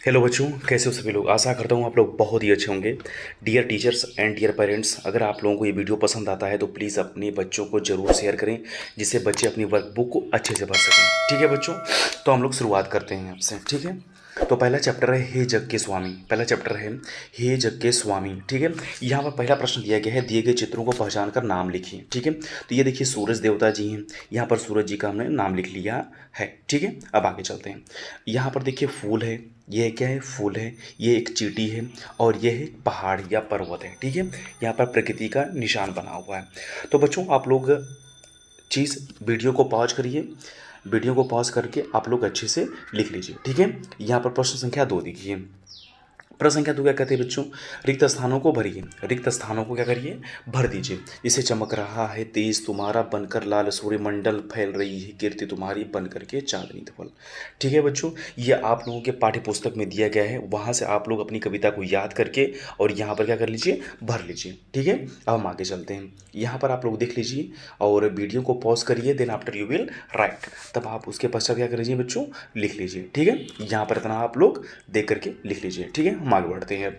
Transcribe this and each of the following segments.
Hello बच्चों, कैसे हो सभी लोग। आशा करता हूँ आप लोग बहुत ही अच्छे होंगे। Dear teachers and dear parents, अगर आप लोगों को ये वीडियो पसंद आता है तो प्लीज़ अपने बच्चों को ज़रूर शेयर करें, जिससे बच्चे अपनी वर्कबुक को अच्छे से भर सकें। ठीक है बच्चों, तो हम लोग शुरुआत करते हैं आपसे। ठीक है, तो पहला चैप्टर है हे जग के स्वामी। पहला चैप्टर है हे जग के स्वामी। ठीक है, यहाँ पर पहला प्रश्न दिया गया है, दिए गए चित्रों को पहचान कर नाम लिखिए। ठीक है, तो ये देखिए सूरज देवता जी हैं, यहाँ पर सूरज जी का हमने नाम लिख लिया है। ठीक है, अब आगे चलते हैं। यहाँ पर देखिए फूल है, ये क्या है, फूल है, ये एक चींटी है और ये है पहाड़ या पर्वत है। ठीक है, यहाँ पर प्रकृति का निशान बना हुआ है। तो बच्चों आप लोग चीज़ वीडियो को पॉज करिए, वीडियो को पॉज करके आप लोग अच्छे से लिख लीजिए। ठीक है, यहाँ पर प्रश्न संख्या 2 देखिए। प्रश्न संख्या 2 क्या कहते हैं बच्चों, रिक्त स्थानों को भरिए। रिक्त स्थानों को क्या करिए, भर दीजिए। इसे चमक रहा है तेज तुम्हारा बनकर लाल सूर्यमंडल, फैल रही है कीर्ति तुम्हारी बन करके चांदनी धवल। ठीक है बच्चों, ये आप लोगों के पाठ्य पुस्तक में दिया गया है, वहाँ से आप लोग अपनी कविता को याद करके और यहाँ पर क्या कर लीजिए, भर लीजिए। ठीक है, अब हम आगे चलते हैं। यहाँ पर आप लोग देख लीजिए और वीडियो को पॉज करिए, then after you will write. तब आप उसके पश्चात क्या कर लीजिए बच्चों, लिख लीजिए। ठीक है, यहाँ पर इतना आप लोग देख करके लिख लीजिए। ठीक है, हम आगे बढ़ते हैं।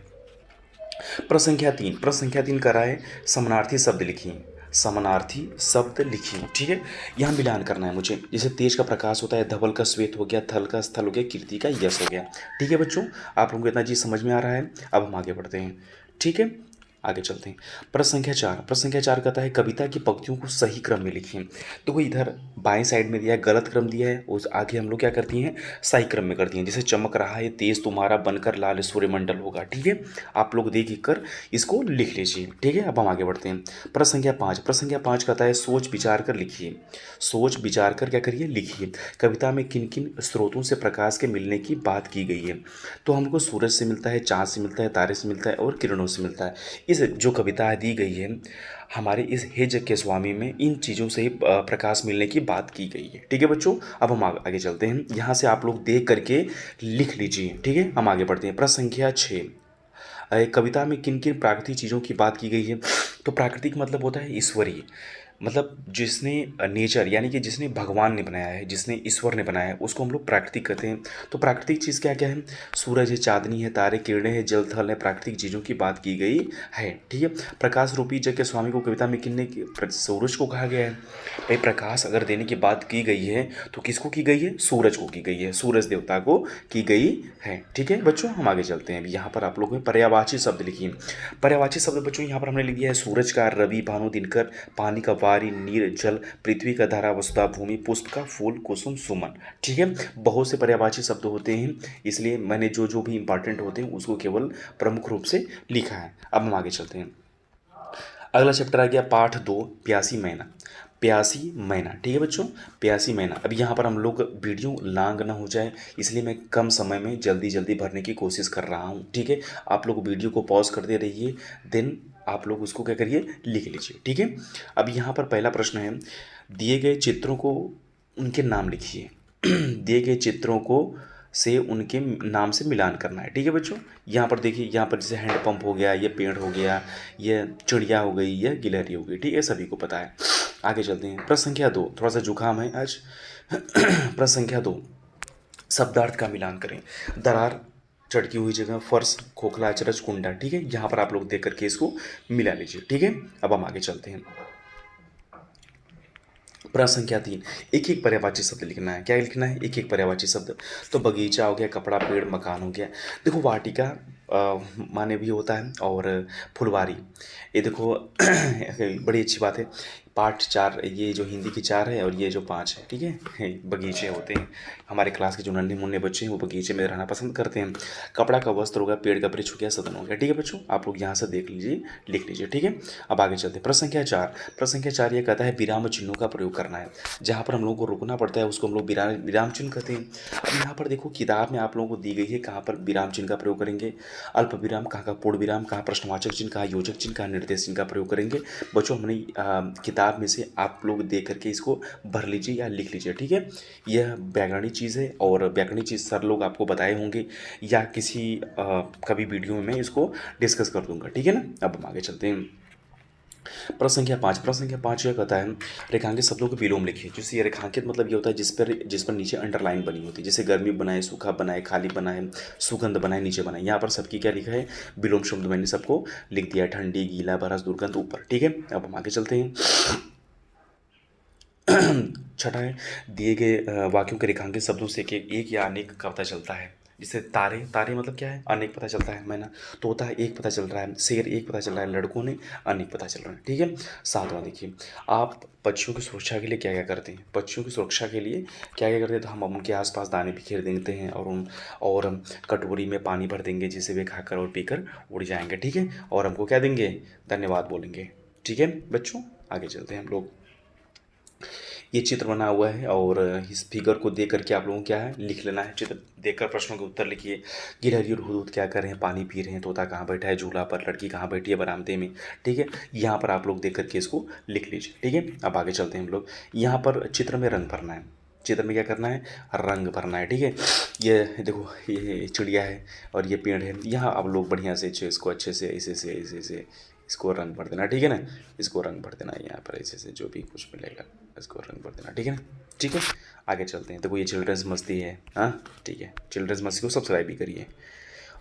प्रश्न संख्या 3, प्रश्न संख्या 3 कर रहा है समानार्थी शब्द लिखिए। समानार्थी शब्द लिखिए। ठीक है, यहाँ मिलान करना है मुझे। जैसे तेज का प्रकाश होता है, धवल का श्वेत हो गया, थल का स्थल हो गया, कीर्ति का यश हो गया। ठीक है बच्चों, आप लोगों को इतना चीज़ समझ में आ रहा है। अब हम आगे बढ़ते हैं। ठीक है, आगे चलते हैं। प्रश्न संख्या 4, प्रश्न संख्या 4 कहता है कविता की पंक्तियों को सही क्रम में लिखिए। तो वो इधर बाएं साइड में दिया है, गलत क्रम दिया है, उस आगे हम लोग क्या करती हैं, सही क्रम में करती हैं। जैसे चमक रहा है तेज तुम्हारा बनकर लाल सूर्यमंडल होगा। ठीक है, आप लोग देख कर इसको लिख लीजिए। ठीक है, अब हम आगे बढ़ते हैं। प्रश्न संख्या 5, प्रश्न संख्या 5 कहता है सोच विचार कर लिखिए। सोच विचार कर क्या करिए, लिखिए। कविता में किन किन स्रोतों से प्रकाश के मिलने की बात की गई है। तो हमको सूरज से मिलता है, चाँद से मिलता है, तारे से मिलता है और किरणों से मिलता है। इस जो कविता दी गई है हमारे इस हे जग के स्वामी में, इन चीज़ों से ही प्रकाश मिलने की बात की गई है। ठीक है बच्चों, अब हम आगे चलते हैं। यहाँ से आप लोग देख करके लिख लीजिए। ठीक है, हम आगे बढ़ते हैं। प्रश्न संख्या 6, कविता में किन किन प्राकृतिक चीज़ों की बात की गई है। तो प्राकृतिक मतलब होता है ईश्वरीय, मतलब जिसने नेचर यानी कि जिसने भगवान ने बनाया है, जिसने ईश्वर ने बनाया है, उसको हम लोग प्राकृतिक कहते हैं। तो प्राकृतिक चीज़ क्या क्या है, सूरज है, चांदनी है, तारे, किरणें हैं, जल थल है, प्राकृतिक चीज़ों की बात की गई है। ठीक है, प्रकाश रूपी जग के स्वामी को कविता में किन्ने सूरज को कहा गया है। भाई प्रकाश अगर देने की बात की गई है तो किसको की गई है, सूरज को की गई है, सूरज देवता को की गई है। ठीक है बच्चों, हम आगे चलते हैं। यहाँ पर आप लोग में पर्यायवाची शब्द लिखिए। पर्यायवाची शब्द बच्चों यहाँ पर हमने लिख दिया है सूरज का, रवि, भानु, दिनकर, पानी का, वारी, नीर, जल, पृथ्वी का, धारा, वसुधा, भूमि, पुष्प का, फूल, कुसुम, सुमन। ठीक है, बहुत से पर्यायवाची शब्द होते हैं, इसलिए मैंने जो जो भी इंपॉर्टेंट होते हैं उसको केवल प्रमुख रूप से लिखा है। अब हम आगे चलते हैं। अगला चैप्टर आ गया पाठ 2, प्यासी मैना। प्यासी मैना। ठीक है बच्चों, प्यासी मैना। अब यहाँ पर हम लोग वीडियो लॉन्ग ना हो जाए, इसलिए मैं कम समय में जल्दी जल्दी भरने की कोशिश कर रहा हूँ। ठीक है, आप लोग वीडियो को पॉज करते रहिए, देन आप लोग उसको क्या करिए, लिख लीजिए। ठीक है, अब यहाँ पर पहला प्रश्न है, दिए गए चित्रों को उनके नाम लिखिए। दिए गए चित्रों को से उनके नाम से मिलान करना है। ठीक है बच्चों, यहाँ पर देखिए, यहाँ पर जैसे हैंडपंप हो गया, ये पेड़ हो गया, ये चिड़िया हो गई, यह गिलहरी हो गई। ठीक है, सभी को पता है। आगे चलते हैं। प्रश्न संख्या 2, थोड़ा सा जुकाम है आज। प्रश्न संख्या 2, शब्दार्थ का मिलान करें। दरार, चटकी हुई जगह, फर्श, खोखला अचरज, कुंडा। ठीक है, यहाँ पर आप लोग देख करके इसको मिला लीजिए। ठीक है, अब हम आगे चलते हैं। प्रश्न संख्या 3, एक एक पर्यायवाची शब्द लिखना है। क्या लिखना है, एक एक पर्यायवाची शब्द। तो बगीचा हो गया, कपड़ा, पेड़, मकान हो गया। देखो वाटिका माने भी होता है और फुलवारी, ये देखो बड़ी अच्छी बात है। पाठ 4, ये जो हिंदी की 4 है और ये जो 5 है। ठीक है, बगीचे होते हैं, हमारे क्लास के जो नन्हे मुन्ने बच्चे हैं वो बगीचे में रहना पसंद करते हैं। कपड़ा का वस्त्र हो गया, पेड़ का वृक्ष हो गया, सदन हो गया। ठीक है बच्चों, आप लोग यहाँ से देख लीजिए, लिख लीजिए। ठीक है, अब आगे चलते हैं। प्रश्न संख्या 4, प्रश्न संख्या 4 ये कहता है विराम चिन्हों का प्रयोग करना है। जहाँ पर हम लोगों को रुकना पड़ता है उसको हम लोग विराम चिन्ह कहते हैं। अब यहाँ पर देखो किताब में आप लोगों को दी गई है कहाँ पर विराम चिन्ह का प्रयोग करेंगे, अल्प विराम, कहाँ का पूर्ण विराम, कहाँ प्रश्नवाचक चिन्ह, कहाँ योजक चिन्ह, कहाँ निर्देश चिन्ह का प्रयोग करेंगे। बच्चों हमने किताब में से आप लोग देख करके इसको भर लीजिए या लिख लीजिए। ठीक है, यह व्याकरणिक चीज़ है और व्याकरणिक चीज़ सर लोग आपको बताए होंगे या किसी कभी वीडियो में मैं इसको डिस्कस कर दूंगा। ठीक है ना, अब हम आगे चलते हैं। प्रश्न संख्या 5, प्रश्न संख्या 5 क्या कहता है, रेखांकित शब्दों के विलोम लिखिए। जैसे ये रेखांकित मतलब ये होता है जिस पर नीचे अंडरलाइन बनी होती है, जैसे गर्मी बनाए, सूखा बनाए, खाली बनाए, सुगंध बनाए, नीचे बनाए। यहाँ पर सबकी क्या लिखा है, विलोम शब्द मैंने सबको लिख दिया है, ठंडी, गीला, बरस, दुर्गंध, ऊपर। ठीक है, अब हम आगे चलते हैं। छठा है, दिए गए वाक्यों के रेखांकित शब्दों से एक या अनेक का पता चलता है। जैसे तारे, तारे मतलब क्या है, अनेक पता चलता है। मैना, तोता एक पता चल रहा है। शेर एक पता चल रहा है। लड़कों ने अनेक पता चल रहा है। ठीक है, सातवां देखिए, आप पक्षियों की सुरक्षा के लिए क्या क्या करते हैं। पक्षियों की सुरक्षा के लिए क्या क्या करते हैं, तो हम उनके आसपास दाने बिखेर देते हैं और कटोरी में पानी भर देंगे, जिसे वे खाकर और पीकर उड़ जाएंगे। ठीक है, और हमको क्या देंगे, धन्यवाद बोलेंगे। ठीक है बच्चों, आगे चलते हैं हम लोग। ये चित्र बना हुआ है और इस फिगर को देख करके आप लोगों को क्या है, लिख लेना है। चित्र देखकर प्रश्नों के उत्तर लिखिए। गिलहरी और हुदहुद क्या कर रहे हैं, पानी पी रहे हैं। तोता कहाँ बैठा है, झूला पर। लड़की कहाँ बैठी है, बरामदे में। ठीक है, यहाँ पर आप लोग देख करके इसको लिख लीजिए। ठीक है, अब आगे चलते हैं हम लोग। यहाँ पर चित्र में रंग भरना है। चित्र में क्या करना है, रंग भरना है। ठीक है, ये देखो, ये चिड़िया है और ये पेड़ है। यहाँ आप लोग बढ़िया से इसको अच्छे से ऐसे इसको रंग भर देना। ठीक है ना, इसको रंग भर देना यहाँ पर ऐसे से, जो भी कुछ मिलेगा इसको रंग भर देना। ठीक है ना, ठीक है, आगे चलते हैं। देखो ये चिल्ड्रंस मस्ती है। हाँ ठीक है, चिल्ड्रंस मस्ती को सब्सक्राइब भी करिए।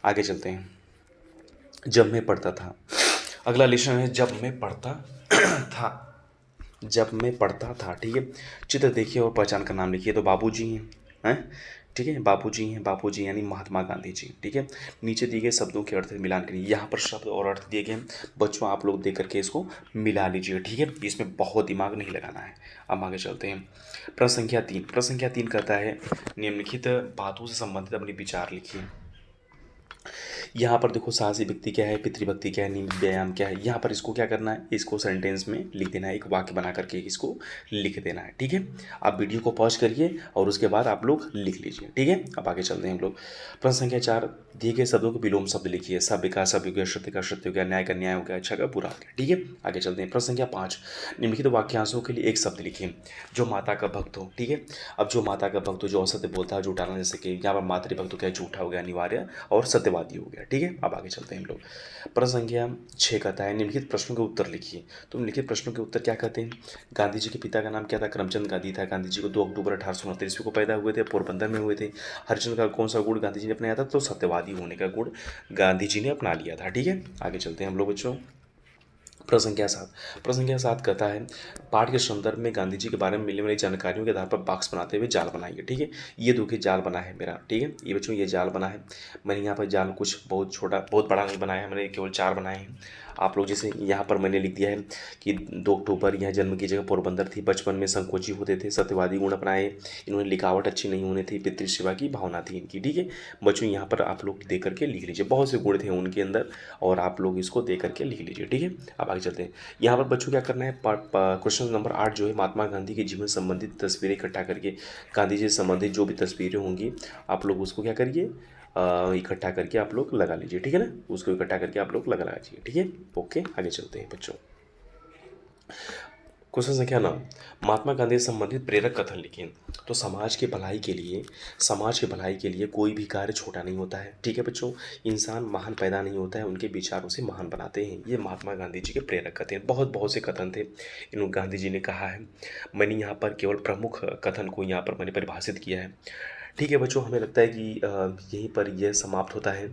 आगे चलते हैं। जब मैं पढ़ता था, अगला लेसन है जब मैं पढ़ता था। जब मैं पढ़ता था। ठीक है, चित्र देखिए और पहचान का नाम लिखिए। तो बाबूजी हैं, ठीक है, बाबूजी हैं। बाबूजी यानी महात्मा गांधी जी। ठीक है, नीचे दिए गए शब्दों के अर्थ मिलान करिए। यहाँ पर शब्द और अर्थ दिए गए हैं बच्चों, आप लोग देख करके इसको मिला लीजिए। ठीक है, इसमें बहुत दिमाग नहीं लगाना है। अब आगे चलते हैं। प्रश्न संख्या 3, प्रश्न संख्या 3 कहता है, निम्नलिखित बातों से संबंधित अपने विचार लिखिए। यहाँ पर देखो, साहसी व्यक्ति क्या है, पितृभक्ति क्या है, नियमित व्यायाम क्या है। यहाँ पर इसको क्या करना है, इसको सेंटेंस में लिख देना है, एक वाक्य बना करके इसको लिख देना है। ठीक है, आप वीडियो को पॉज करिए और उसके बाद आप लोग लिख लीजिए। ठीक है, अब आगे चलते हैं हम लोग। प्रश्न संख्या 4, दिए गए शब्दों को विलोम शब्द लिखिए। सभ्य का सभ्य हो गया, सत्य का सत्य हो गया, न्याय का न्याय हो गया, अच्छा का बुरा हो गया। ठीक है, आगे चलते हैं। प्रश्न संख्या 5, निम्नलिखित वाक्यांशों के लिए एक शब्द लिखिए जो माता का भक्त हो। ठीक है, अब जो माता का भक्त हो, जो असत्य बोलता है, झूठा ना, जैसे कि यहाँ पर मातृभक्त हो गया, झूठा हो गया, अनिवार्य, और सत्यवादी हो गया। ठीक है, अब आगे चलते हैं हम लोग। प्रश्न संख्या 6 कहता है, निम्नलिखित प्रश्नों के उत्तर लिखिए। तो निम्नलिखित प्रश्नों के उत्तर क्या कहते हैं, गांधी जी के पिता का नाम क्या था, करमचंद गांधी था। गांधी जी को 2 अक्टूबर 1869 ईस्वी को पैदा हुए थे, पोरबंदर में हुए थे। हरिश्चंद्र का कौन सा गुण गांधी जी ने अपनाया था, तो सत्यवादी होने का गुण गांधी जी ने अपना लिया था। ठीक है, आगे चलते हैं हम लोग बच्चों। प्रश्न संख्या 7, प्रश्न संख्या 7 कहता है, पाठ के संदर्भ में गांधी जी के बारे में मिलने वाली जानकारियों के आधार पर बॉक्स बनाते हुए जाल बनाइए। ठीक है, ये देखिए जाल बना है मेरा। ठीक है, ये बच्चों ये जाल बना है। मैंने यहाँ पर जाल कुछ बहुत छोटा बहुत बड़ा नहीं बनाया है, मैंने केवल 4 बनाए हैं। आप लोग जैसे यहाँ पर मैंने लिख दिया है कि 2 अक्टूबर यह जन्म की जगह पोरबंदर थी। बचपन में संकोची होते थे, सत्यवादी गुण अपनाए, इन्होंने लिखावट अच्छी नहीं होने थी, पितृ सेवा की भावना थी इनकी। ठीक है बच्चों, यहाँ पर आप लोग दे करके लिख लीजिए, बहुत से गुण थे उनके अंदर और आप लोग इसको दे करके लिख लीजिए। ठीक है, अब आगे चलते हैं। यहाँ पर बच्चों क्या करना है, क्वेश्चन नंबर 8 जो है, महात्मा गांधी के जीवन संबंधित तस्वीरें इकट्ठा करके, गांधी जी से संबंधित जो भी तस्वीरें होंगी आप लोग उसको क्या करिए, इकट्ठा करके आप लोग लगा लीजिए। ठीक है ना, उसको इकट्ठा करके आप लोग लगा लीजिए। ठीक है, ओके, आगे चलते हैं बच्चों। क्वेश्चन संख्या 9, महात्मा गांधी से संबंधित प्रेरक कथन लिखें। तो समाज की भलाई के लिए कोई भी कार्य छोटा नहीं होता है। ठीक है बच्चों, इंसान महान पैदा नहीं होता है, उनके विचारों से महान बनाते हैं। ये महात्मा गांधी जी के प्रेरक कथन, बहुत से कथन थे इन गांधी जी ने कहा है। मैंने यहाँ पर केवल प्रमुख कथन को यहाँ पर मैंने परिभाषित किया है। ठीक है बच्चों, हमें लगता है कि यहीं पर यह समाप्त होता है।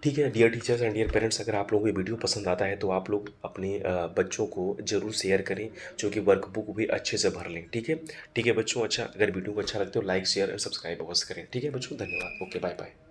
ठीक है dear teachers and dear parents, अगर आप लोगों को ये वीडियो पसंद आता है तो आप लोग अपने बच्चों को ज़रूर शेयर करें, जो कि वर्कबुक भी अच्छे से भर लें। ठीक है बच्चों, अच्छा अगर वीडियो को अच्छा लगता है तो लाइक शेयर और सब्सक्राइब अवश्य करें। ठीक है बच्चों, धन्यवाद, ओके, बाय बाय।